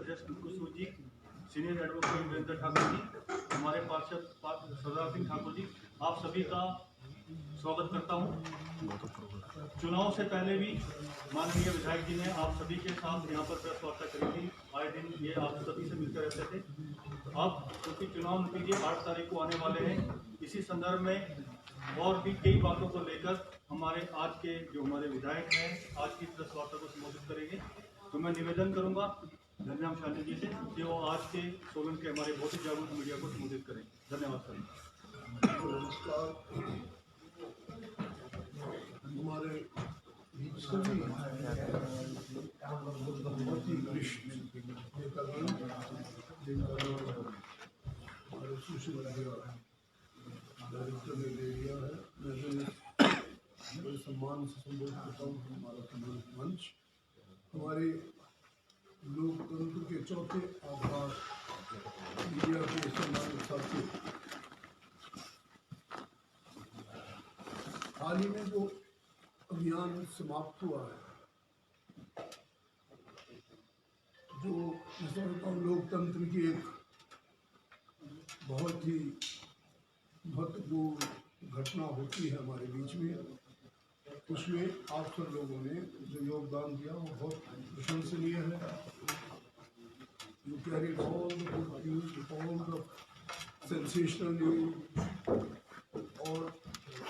Brajesh Kushwaha ji, senior advocate Virendra Thakur ji, हमारे पार्षद सरदार सिंह ठाकुर जी, आप सभी का स्वागत करता हूँ। चुनाव से पहले भी माननीय विधायक जी ने आप सभी के साथ यहाँ पर प्रेस वार्ता करी थी। आए दिन ये आप सभी से मिलते रहते थे। अब क्योंकि चुनाव नतीजे 8 तारीख को आने वाले हैं, इसी संदर्भ में और भी कई बातों को लेकर हमारे आज के जो हमारे विधायक हैं आज की प्रेस वार्ता को संबोधित करेंगे। तो मैं निवेदन करूंगा धन्यवाद शाली जी से कि वो आज के सोलन के हमारे बहुत ही जागरूक मीडिया को संबोधित करें। धन्यवाद सर। नमस्कार। हमारे सभी बहुत ही वरिष्ठ नेतागण जिनका नाम हमारे सोशल मीडिया डायरेक्टर ने ले लिया है, मैं बड़े सम्मान से संबोधित करता हूँ। हमारा सम्मानित मंच हमारे लोकतंत्र के चौथे आधार मीडिया के सम्मानित साथी, हाल ही में जो अभियान समाप्त हुआ है, जो लोकतंत्र की एक बहुत ही महत्वपूर्ण घटना होती है हमारे बीच में, उसमें आप सब लोगों ने जो योगदान दिया वो बहुत प्रशंसनीय है। You carried all the good news, all the sensational news, और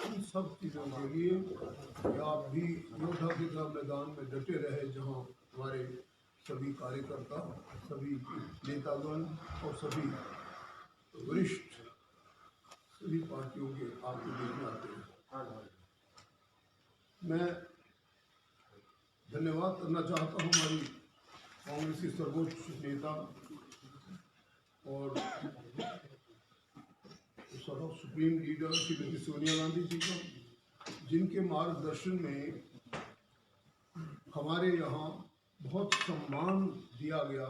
उन सब चीज़ों के लिए कि आप भी योद्धा के तरह मैदान में डटे रहे, जहां हमारे सभी कार्यकर्ता, सभी नेतागण और सभी वरिष्ठ सभी पार्टियों के आपके बीच में आते हैं। मैं धन्यवाद करना चाहता हूं हमारी कांग्रेस की सर्वोच्च नेता और सुप्रीम लीडर श्रीमती सोनिया गांधी जी का, जिनके मार्गदर्शन में हमारे यहाँ बहुत सम्मान दिया गया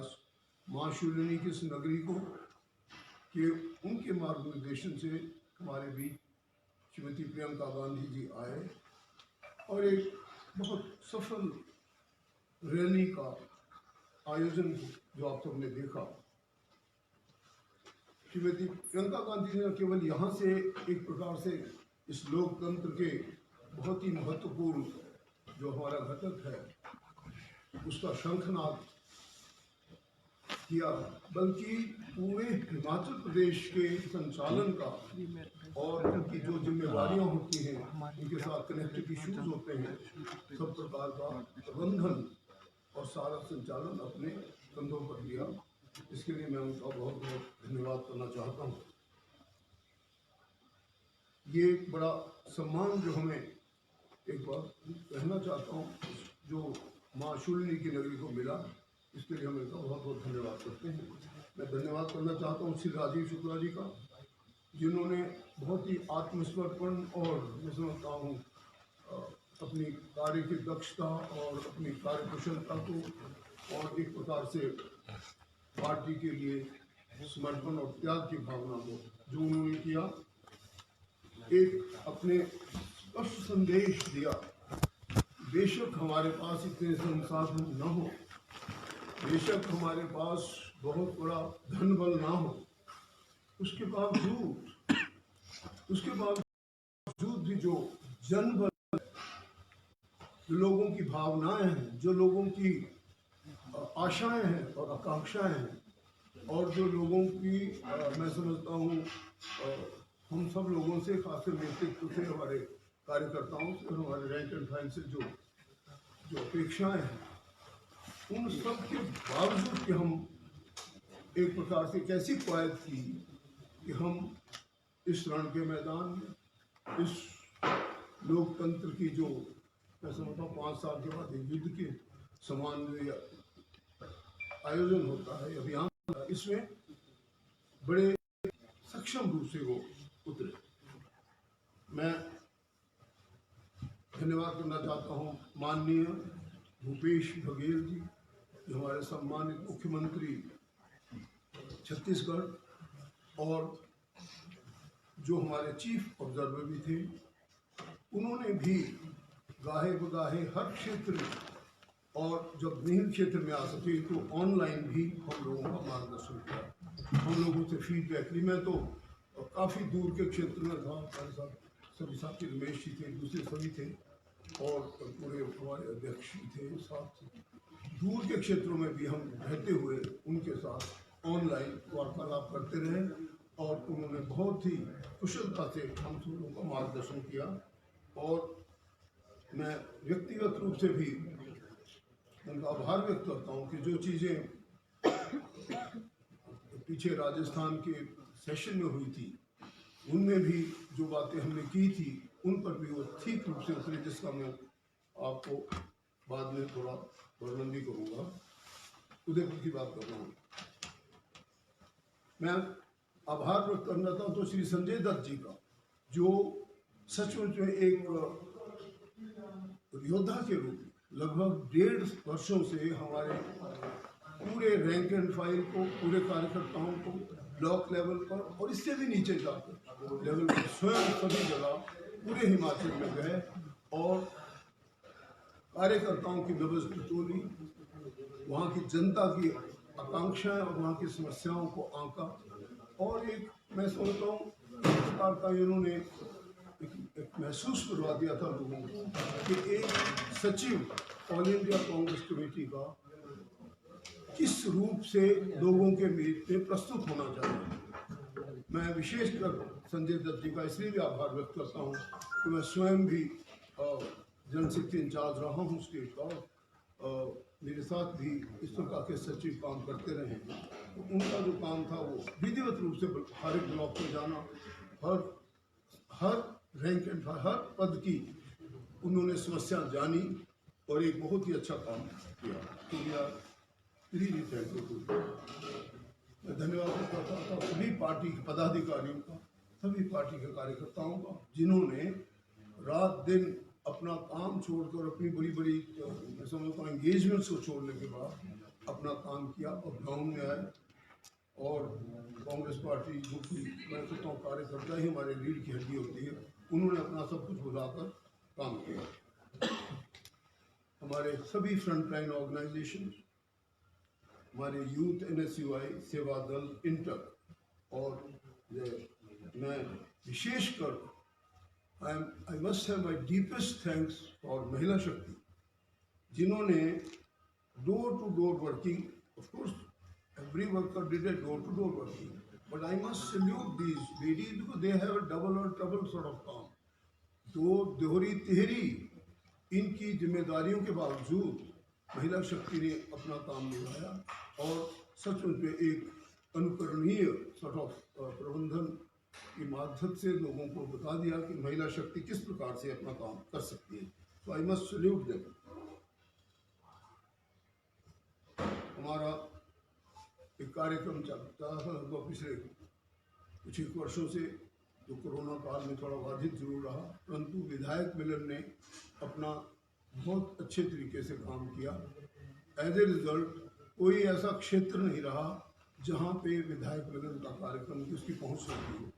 माँ शूलिनी की इस नगरी को, कि उनके मार्गदर्शन से हमारे बीच श्रीमती प्रियंका गांधी जी आए और एक बहुत सफल रैली का आयोजन जो आप सबने देखा। श्रीमती प्रियंका गांधी जी ने केवल यहाँ से एक प्रकार से इस लोकतंत्र के बहुत ही महत्वपूर्ण जो हमारा घटक है उसका शंखनाद किया, बल्कि पूरे हिमाचल प्रदेश के संचालन का और उनकी जो जिम्मेवारियां होती हैं, उनके साथ कनेक्टिव इश्यूज होते हैं, सब प्रकार का प्रबंधन और सारा संचालन अपने कंधों पर लिया। इसके लिए मैं उनका बहुत बहुत धन्यवाद करना चाहता हूँ। ये एक बड़ा सम्मान जो हमें एक बार कहना चाहता हूँ जो माँ शूलिनी की नगरी को मिला, इसके लिए हम इनका बहुत बहुत धन्यवाद करते हैं। मैं धन्यवाद करना चाहता हूँ श्री राजीव शुक्ला जी का, जिन्होंने बहुत ही आत्मसमर्पण और मैं समझता हूँ अपनी कार्य की दक्षता और अपनी कार्य कुशलता को और एक प्रकार से पार्टी के लिए समर्पण और त्याग की भावना को जो उन्होंने किया, एक अपने स्पष्ट संदेश दिया। बेशक हमारे पास इतने संसाधन न हो, बेशक हमारे पास बहुत बड़ा धन बल ना हो, उसके बावजूद भी जो जनबल, जो लोगों की भावनाएं हैं, जो लोगों की आशाएं हैं और आकांक्षाएं हैं, और जो लोगों की मैं समझता हूँ हम सब लोगों से, खासकर नेतृत्व से, हमारे कार्यकर्ताओं से, हमारे रैंक एंड फाइल से जो अपेक्षाएं हैं, उन सब के बावजूद कि हम एक प्रकार से कैसी क्वायत की कि हम इस रण के मैदान में, इस लोकतंत्र की जो मैं समझता हूँ 5 साल के बाद एक युद्ध के समान आयोजन होता है, अभियान, इसमें बड़े सक्षम रूप से वो उतरे। मैं धन्यवाद करना चाहता हूँ माननीय भूपेश बघेल जी, जो हमारे सम्मानित मुख्यमंत्री छत्तीसगढ़ और जो हमारे चीफ ऑब्जर्वर भी थे, उन्होंने भी गाहे बगाहे हर क्षेत्र में और जब नहीं क्षेत्र में आ सके तो ऑनलाइन भी हम लोगों का मार्गदर्शन किया, हम लोगों से फीडबैक ली। मैं तो काफ़ी दूर के क्षेत्र में था, हमारे साथ सभी साथी रमेश जी थे, दूसरे सभी थे और पूरे हमारे अध्यक्ष जी थे। साथ दूर के क्षेत्रों में भी हम रहते हुए उनके साथ ऑनलाइन वार्तालाप करते रहे और उन्होंने बहुत ही कुशलता से हम सबों का मार्गदर्शन किया। और मैं व्यक्तिगत रूप से भी उनका आभार व्यक्त करता हूँ कि जो चीज़ें पीछे राजस्थान के सेशन में हुई थी उनमें भी जो बातें हमने की थी उन पर भी वो ठीक रूप से उतरे, जिसका मैं आपको बाद में थोड़ा वर्णन भी करूँगा। उदयपुर की बात कर रहा हूँ मैं। आभार व्यक्त करना था तो श्री संजय दत्त जी का, जो सचमुच में एक योद्धा के रूप में लगभग 1.5 वर्षों से हमारे पूरे रैंक एंड फाइल को, पूरे कार्यकर्ताओं को ब्लॉक लेवल पर और इससे भी नीचे जाकर लेवल पर स्वयं सभी जगह पूरे हिमाचल में गए और कार्यकर्ताओं की नब्ज टटोली, वहाँ की जनता की आकांक्षाएं और वहाँ की समस्याओं को आंका। और एक मैं सोचता हूँ इस प्रकार का इन्होंने एक महसूस करवा दिया था लोगों को कि एक सचिव ऑल इंडिया कांग्रेस कमेटी का किस रूप से लोगों के बीच में प्रस्तुत होना चाहिए। मैं विशेषकर संजय दत्त जी का इसलिए भी आभार व्यक्त करता हूँ कि मैं स्वयं भी जनशक्ति इंचार्ज रहा हूँ स्टेट का, मेरे साथ भी इस प्रकार के सचिव काम करते रहे हैं। तो उनका जो काम था वो विधिवत रूप से हर एक ब्लॉक में जाना, हर रैंक एंड हर पद की उन्होंने समस्या जानी और एक बहुत ही अच्छा काम किया। तो रियली थैंक यू। मैं धन्यवाद करता था सभी पार्टी के पदाधिकारियों का, सभी पार्टी के कार्यकर्ताओं का, जिन्होंने रात दिन अपना काम छोड़कर अपनी बड़ी बड़ी मैं समझता हूँ एंगेजमेंट्स को छोड़ने के बाद अपना काम किया और ग्राउंड में आए। और कांग्रेस पार्टी जो कि मैं सोचता हूँ कार्यकर्ता ही हमारे लीड की हड्डी होती है, उन्होंने अपना सब कुछ बुलाकर काम किया। हमारे सभी फ्रंट लाइन ऑर्गेनाइजेशन, हमारे यूथ NSUI, सेवा दल, इंटर, और मैं विशेषकर I must have my deepest thanks for Mahila Shakti, जिन्होंने door to door working, of course every worker did a door-to-door working, but I must salute these ladies because they have a double or triple sort of काम। तो दोहरी तिहरी इनकी जिम्मेदारियों के बावजूद महिला शक्ति ने अपना काम निभाया और सचमुच में एक अनुकरणीय सॉर्ट ऑफ प्रबंधन की माध्यम से लोगों को बता दिया कि महिला शक्ति किस प्रकार से अपना काम कर सकती है। तो आई मस्ट सल्यूट देम। हमारा एक कार्यक्रम चलता था तो पिछले कुछ एक वर्षों से, जो कोरोना काल में थोड़ा बाधित जरूर रहा, परंतु विधायक मिलन ने अपना बहुत अच्छे तरीके से काम किया। एज ए रिजल्ट कोई ऐसा क्षेत्र नहीं रहा जहाँ पे विधायक मिलन का कार्यक्रम की उसकी पहुँच नहीं हो,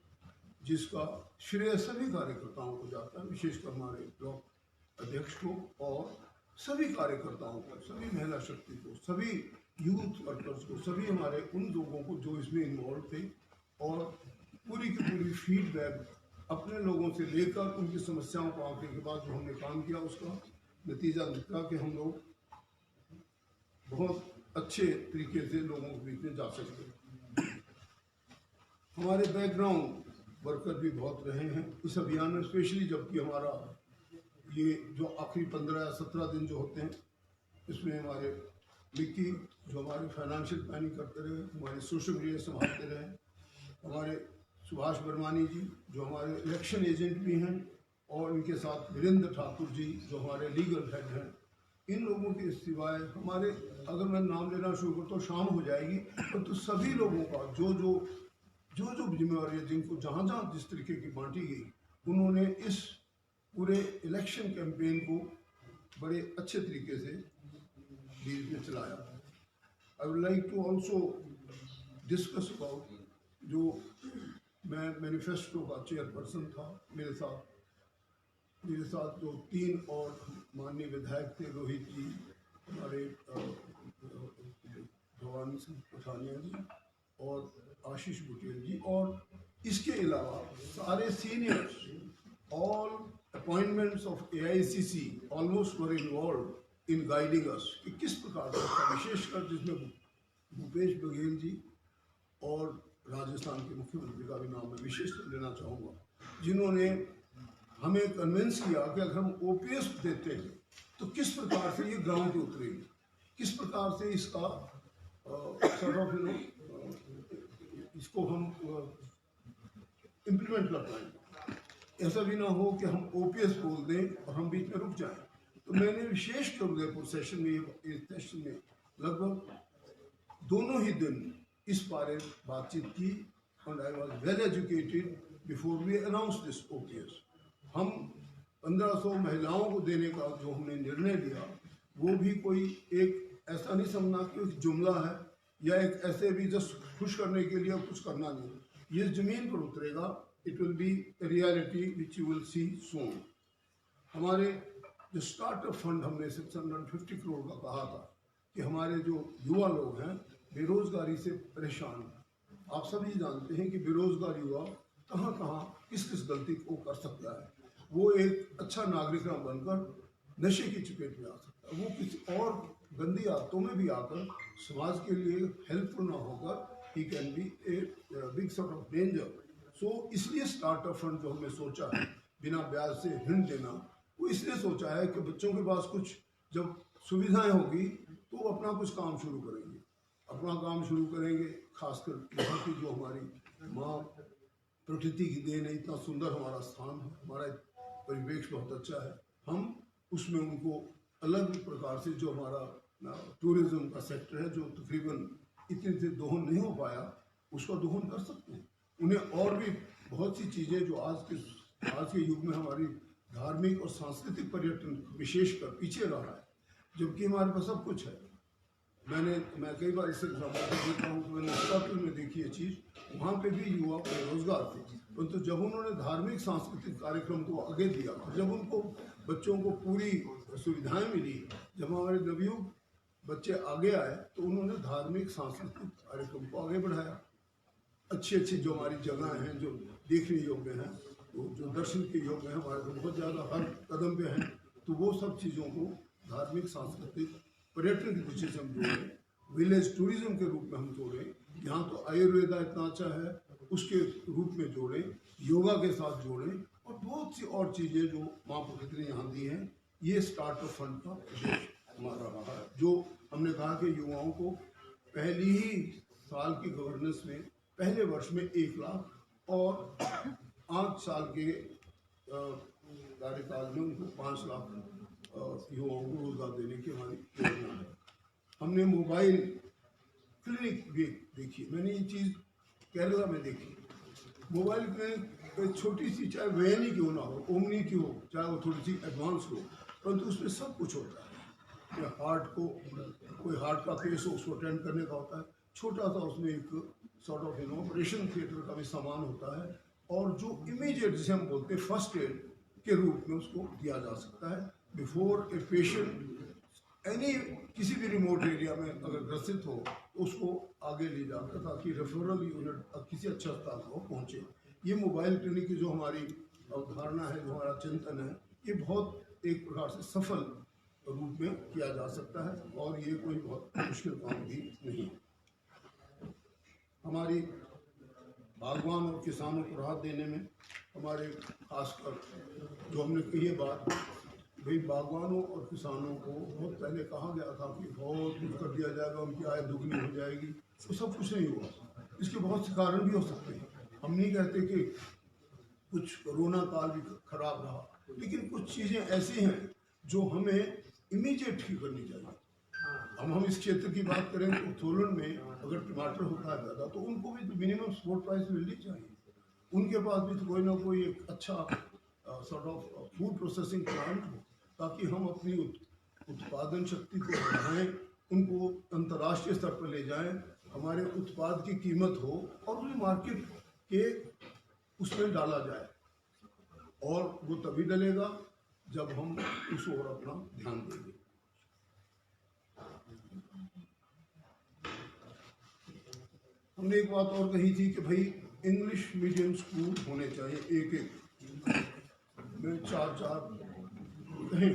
जिसका श्रेय सभी कार्यकर्ताओं को जाता है, विशेषकर हमारे ब्लॉक अध्यक्ष को और सभी कार्यकर्ताओं को, सभी महिला शक्ति को, सभी यूथ वर्कर्स को, सभी हमारे उन लोगों को जो इसमें इन्वॉल्व थे। और पूरी की पूरी फीडबैक अपने लोगों से लेकर उनकी समस्याओं को आंकने के बाद जो हमने काम किया उसका नतीजा निकला कि हम लोग बहुत अच्छे तरीके से लोगों के बीच में जा सकते। हमारे बैकग्राउंड वर्कर भी बहुत रहे हैं इस अभियान में, स्पेशली जबकि हमारा ये जो आखिरी 15 या 17 दिन जो होते हैं, इसमें हमारे विक्की जो हमारे फाइनेंशियल प्लानिंग करते रहे, हमारे सोशल मीडिया संभालते रहे, हमारे सुभाष बरवानी जी जो हमारे इलेक्शन एजेंट भी हैं, और इनके साथ वीरेंद्र ठाकुर जी जो हमारे लीगल हेड हैं। इन लोगों के सिवाय हमारे, अगर मैं नाम लेना शुरू करूँ तो शाम हो जाएगी, तो सभी लोगों का जो जिम्मेवारी जिनको जहाँ जहाँ जिस तरीके की बांटी गई, उन्होंने इस पूरे इलेक्शन कैंपेन को बड़े अच्छे तरीके से बीच में चलाया। I would like to also discuss about, जो मैं मैनिफेस्टो का चेयरपर्सन था, मेरे साथ जो 3 और माननीय विधायक थे, रोहित जी हमारे भवानी सिंह पठानिया जी और आशीष बुटेल जी, और इसके अलावा सारे seniors, all appointments of AICC almost were involve in guiding अस कि किस प्रकार से, विशेषकर जिसमें भूपेश बघेल जी और राजस्थान के मुख्यमंत्री का भी नाम मैं विशेष लेना चाहूँगा, जिन्होंने हमें कन्विंस किया कि अगर हम OPS देते हैं तो किस प्रकार से ये ग्राउंड पे उतरेगी, किस प्रकार से इसका इसको हम इम्प्लीमेंट कर पाएंगे। ऐसा भी ना हो कि हम OPS बोल दें और हम बीच में रुक जाएं। तो मैंने विशेष उदयपुर सेशन में लगभग दोनों ही दिन इस बारे बातचीत की, and I was well educated before we announced this OPS। हम 1500 महिलाओं को देने का जो हमने निर्णय लिया, वो भी कोई एक ऐसा नहीं समझना कि एक जुमला है या एक ऐसे भी जस्ट खुश करने के लिए कुछ करना नहीं। ये जमीन पर उतरेगा, it will be reality which you will see soon. हमारे जो स्टार्टअप फंड हमने 650 करोड़ का कहा था कि हमारे जो युवा लोग हैं बेरोजगारी से परेशान हैं। आप सभी जानते हैं कि बेरोजगार युवा कहाँ कहाँ किस किस गलती को कर सकता है। वो एक अच्छा नागरिक बनकर नशे की चपेट में आ सकता है, वो किसी और गंदी आदतों में भी आकर समाज के लिए हेल्पफुल ना होकर ही can be a big sort of danger. So इसलिए स्टार्टअप फंड जो हमने सोचा है बिना ब्याज से ऋण देना, वो इसलिए सोचा है कि बच्चों के पास कुछ जब सुविधाएं होगी तो वो अपना कुछ काम शुरू करेंगे, अपना काम शुरू करेंगे। खासकर यहाँ की जो हमारी माँ प्रकृति की देन है, इतना सुंदर हमारा स्थान है, हमारा परिवेश बहुत अच्छा है, हम उसमें उनको अलग प्रकार से जो हमारा टूरिज्म का सेक्टर है जो तकरीबन इतने से दोहन नहीं हो पाया, उसका दोहन कर सकते हैं। उन्हें और भी बहुत सी चीज़ें जो आज के युग में हमारी धार्मिक और सांस्कृतिक पर्यटन विशेषकर पीछे रहा है, जबकि हमारे पास सब कुछ है। मैं कई बार इससे देखता हूँ कि मैंने स्कॉटलैंड में देखी है चीज़, वहाँ पे भी युवा बेरोजगार थे, परंतु जब उन्होंने धार्मिक सांस्कृतिक कार्यक्रम को आगे दिया, जब उनको बच्चों को पूरी सुविधाएं मिली, जब हमारे नवयुग बच्चे आगे आए तो उन्होंने धार्मिक सांस्कृतिक कार्यक्रम को आगे बढ़ाया। अच्छी अच्छी जो हमारी जगह हैं जो देखने योग्य हैं, तो जो दर्शन के योग्य हैं, हमारे तो बहुत ज़्यादा हर कदम पे हैं, तो वो सब चीज़ों को धार्मिक सांस्कृतिक पर्यटन की दृष्टि से हम जोड़ें, विलेज टूरिज्म के रूप में हम जोड़ें। यहाँ तो आयुर्वेदा इतना अच्छा है, उसके रूप में जोड़ें, योगा के साथ जोड़ें, और बहुत सी और चीज़ें जो माँ प्रकृति ने यहाँ दी हैं। ये स्टार्टअप फंड का उद्देश्य हमारा रहा है, जो हमने कहा कि युवाओं को पहली ही साल की गवर्नेंस में पहले वर्ष में 1 लाख और 8 साल के कार्यकाल में उनको 5 लाख युवाओं को रोजगार देने की हमारी योजना है। हमने मोबाइल क्लिनिक भी देखी, मैंने ये चीज़ केरला में देखी। मोबाइल क्लिनिक छोटी सी, चाहे वैन ही क्यों ना हो, ओमनी की हो, चाहे वो थोड़ी सी एडवांस हो, परंतु उसमें सब कुछ होता है। या कोई हार्ट का केस हो, उसको अटेंड करने का होता है, छोटा सा उसमें एक सॉर्ट ऑफ ऑपरेशन थिएटर का भी सामान होता है, और जो इमीडिएट जिसे हम बोलते हैं फर्स्ट एड के रूप में उसको दिया जा सकता है बिफोर ए पेशेंट किसी भी रिमोट एरिया में अगर ग्रसित हो तो उसको आगे ले जाकर ताकि रेफरल यूनिट किसी अच्छे अस्पताल को पहुँचे। ये मोबाइल क्लिनिक की जो हमारी अवधारणा है, जो हमारा चिंतन है, ये बहुत एक प्रकार से सफल रूप में किया जा सकता है, और ये कोई बहुत मुश्किल काम भी नहीं। हमारी बागवान और किसानों को राहत देने में हमारे खासकर जो हमने कही है बात, भाई बागवानों और किसानों को बहुत पहले कहा गया था कि बहुत कुछ कर दिया जाएगा, उनकी आय दुगनी हो जाएगी, तो सब कुछ नहीं हुआ। इसके बहुत से कारण भी हो सकते हैं। हम नहीं कहते कि कुछ कोरोना काल भी खराब रहा, लेकिन कुछ चीज़ें ऐसी हैं जो हमें इमीडिएट ही करनी चाहिए। हम इस क्षेत्र की बात करें तो सोलन में अगर टमाटर होता है ज़्यादा, तो उनको भी मिनिमम सपोर्ट प्राइस मिलनी चाहिए। उनके पास भी तो कोई ना कोई एक अच्छा sort of food processing plant हो, ताकि हम अपनी उत्पादन शक्ति को बढ़ाएं, उनको अंतर्राष्ट्रीय स्तर पर ले जाएं, हमारे उत्पाद की कीमत हो और उन्हें मार्केट के उसमें डाला जाए। और वो तभी डलेगा जब हम उस ओर अपना ध्यान देंगे। हमने एक बात और कही थी कि भाई इंग्लिश मीडियम स्कूल होने चाहिए, एक में 4-4 कहीं,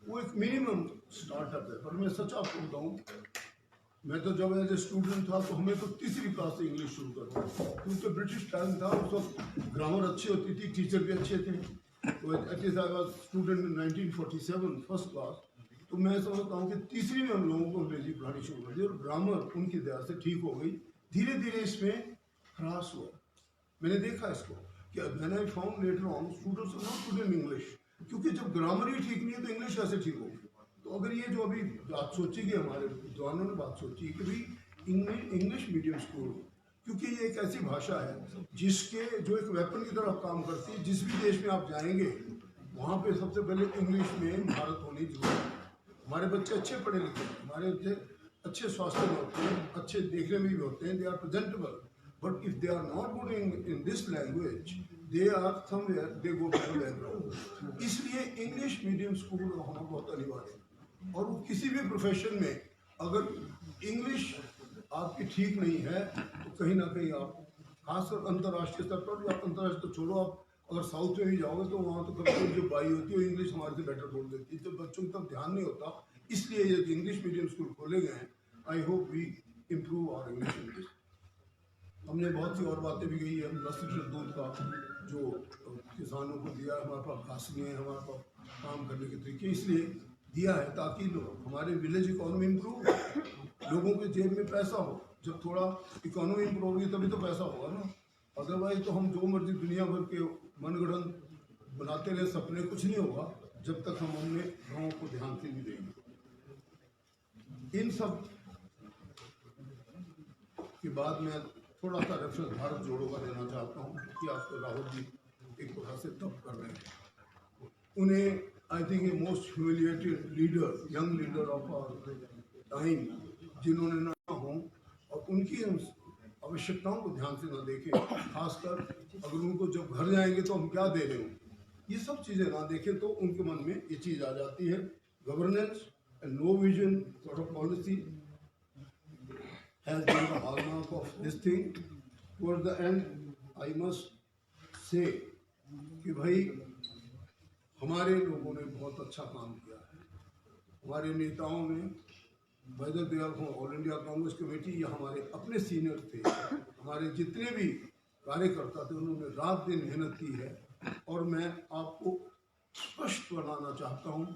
वो एक मिनिमम स्टार्टअप है। पर मैं सच आपको बताऊँ, मैं तो जब एज ए स्टूडेंट था तो हमें तो तीसरी क्लास से इंग्लिश शुरू करता, क्योंकि ब्रिटिश टाइम था, उस वक्त ग्रामर अच्छी होती थी, टीचर भी अच्छे थे। तो at least I was student in 1947 first class, तो मैं समझता हूँ कि तीसरी में हम लोगों को अंग्रेजी पढ़ानी शुरू कर दी और ग्रामर उनकी दया से ठीक हो गई। धीरे धीरे इसमें ह्रास हुआ, मैंने देखा इसको कि when I found later on students are not good in English, क्योंकि जब ग्रामर ही ठीक नहीं है तो इंग्लिश कैसे ठीक होगी। तो अगर ये जो अभी बात सोची कि हमारे विद्वानों ने बात सोची कि भाई इंग्लिश मीडियम स्कूल, क्योंकि ये एक ऐसी भाषा है जिसके जो एक वेपन की तरह काम करती है, जिस भी देश में आप जाएंगे वहाँ पे सबसे पहले इंग्लिश में महारत होनी जरूरी है। हमारे बच्चे अच्छे पढ़े लिखे हैं, हमारे बच्चे अच्छे स्वास्थ्य में होते हैं, अच्छे देखने में भी होते हैं, they are presentable, but if they are not good in this language they are somewhere they go to the background. इसलिए इंग्लिश मीडियम स्कूल होना बहुत अनिवार्य है। और वो किसी भी प्रोफेशन में अगर इंग्लिश आपकी ठीक नहीं है तो कहीं ना कहीं आप, खासकर अंतर्राष्ट्रीय स्तर पर, या अंतर्राष्ट्रीय तो छोड़ो, आप अगर साउथ में भी जाओगे तो वहाँ तो कभी जो बाई होती है वो इंग्लिश हमारे से बेटर बोल देती है, तो बच्चों की तरफ ध्यान नहीं होता। इसलिए ये इंग्लिश मीडियम स्कूल खोले गए हैं। I hope we improve our English English. हमने बहुत सी और बातें भी कही है, 10 लीटर दूध का जो किसानों को दिया, हमारे पास घास नहीं है, हमारे पास काम करने के तरीके इसलिए दिया है ताकि लोग, हमारे विलेज इकोनॉमी इम्प्रूव, लोगों के जेब में पैसा हो। जब थोड़ा इकोनॉमी इम्प्रूव होगी तभी तो पैसा होगा ना, अदरवाइज तो हम जो मर्जी दुनिया भर के मनगढ़ंत बनाते रहे सपने, कुछ नहीं होगा जब तक हम अपने गाँव को ध्यान से नहीं देंगे। इन सब के बाद मैं थोड़ा सा रेफरेंस भारत जोड़ो का देना चाहता हूँ कि आपको राहुल जी एक प्रकार से तप कर रहे हैं। उन्हें I think a most humiliated leader, young leader of our time, जिन्होंने ना हो और उनकी आवश्यकताओं को ध्यान से ना देखें, खासकर अगर उनको जब घर जाएंगे तो हम क्या दे रहे हैं, ये सब चीज़ें ना देखें तो उनके मन में ये चीज़ आ जाती है। Governance and no vision sort of policy has been the hallmark of this thing. Towards the end, I must say कि भाई हमारे लोगों ने बहुत अच्छा काम किया है। हमारे नेताओं ने, whether they are from all India Congress committee या हमारे अपने सीनियर थे, हमारे जितने भी कार्यकर्ता थे, उन्होंने रात दिन मेहनत की है। और मैं आपको स्पष्ट बनाना चाहता हूँ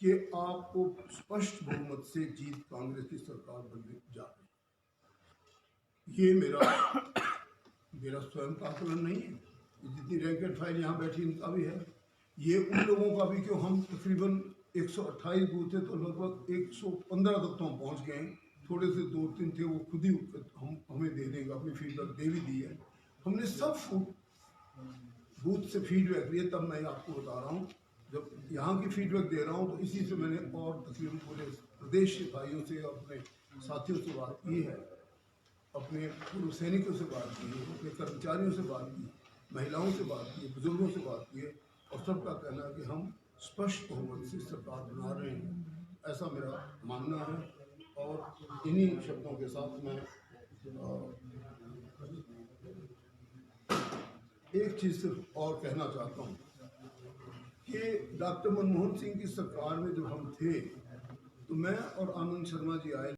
कि आपको स्पष्ट बहुमत से जीत कांग्रेस की सरकार बनने जा रही है। ये मेरा स्वयं का आकलन नहीं है, जितनी रैंक एंड फाइल यहाँ बैठी इनका भी है, ये उन लोगों का भी, क्यों हम तकरीबन 128 बूथ थे तो लगभग 115 तक तो हम पहुँच गए हैं। थोड़े से 2-3 थे वो खुद ही हमें दे देंगे, अपनी फीडबैक दे भी दी है। हमने सब बूथ से फीडबैक लिए, तब मैं आपको बता रहा हूँ। जब यहाँ की फीडबैक दे रहा हूँ तो इसी से मैंने और तकरीबन पूरे प्रदेश के भाइयों से, अपने साथियों से बात की है, अपने पूर्व सैनिकों से बात की, अपने कर्मचारियों से बात की, महिलाओं से बात की, बुजुर्गों से बात की, और सबका कहना है कि हम स्पष्ट बहुमत से सरकार बना रहे हैं, ऐसा मेरा मानना है। और इन्हीं शब्दों के साथ मैं एक चीज़ सिर्फ और कहना चाहता हूँ कि डॉक्टर मनमोहन सिंह की सरकार में जब हम थे तो मैं और आनंद शर्मा जी आए।